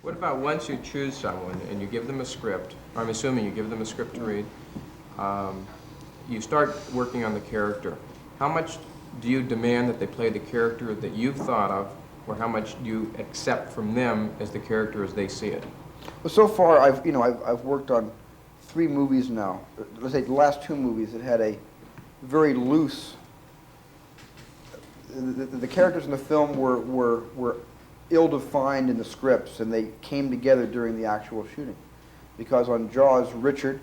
What about once you choose someone and you give them a script, I'm assuming you give them a script to read, you start working on the character. How much do you demand that they play the character that you've thought of, or how much do you accept from them as the character as they see it? Well, so far I've worked on 3 movies now. Let's say the last 2 movies that had a very loose. The characters in the film were ill-defined in the scripts, and they came together during the actual shooting. Because on Jaws, Richard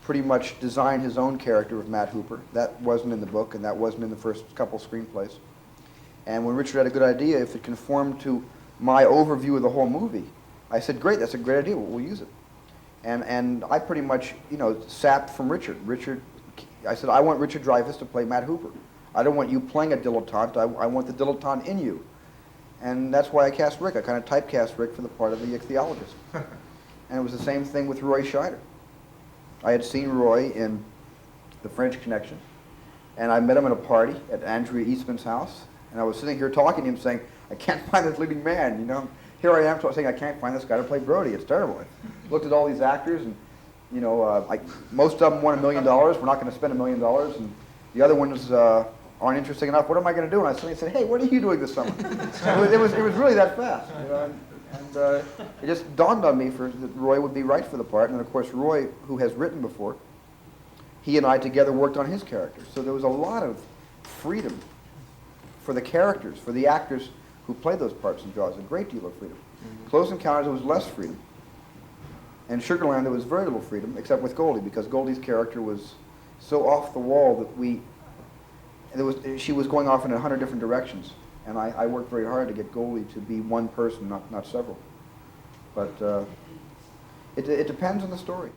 pretty much designed his own character of Matt Hooper. That wasn't in the book, and that wasn't in the first couple screenplays. And when Richard had a good idea, if it conformed to my overview of the whole movie, I said, great, that's a great idea, we'll use it. And I pretty much, sapped from Richard. I said, I want Richard Dreyfuss to play Matt Hooper. I don't want you playing a dilettante, I want the dilettante in you. And that's why I cast Rick. I kind of typecast Rick for the part of the ichthyologist. And it was the same thing with Roy Scheider. I had seen Roy in The French Connection, and I met him at a party at Andrea Eastman's house, and I was sitting here talking to him saying, I can't find this leading man, Here I am saying I can't find this guy to play Brody. It's terrible. I looked at all these actors, and most of them won $1 million. We're not going to spend $1 million, and the other ones aren't interesting enough. What am I going to do? And I suddenly said, hey, what are you doing this summer? it was really that fast. And it just dawned on me that Roy would be right for the part. And of course, Roy, who has written before, he and I together worked on his character. So there was a lot of freedom for the characters, for the actors who played those parts in Jaws, a great deal of freedom. Mm-hmm. Close Encounters, there was less freedom. And Sugarland, there was very little freedom, except with Goldie, because Goldie's character was so off the wall that she was going off in 100 different directions. And I worked very hard to get Goldie to be one person, not several. But it depends on the story.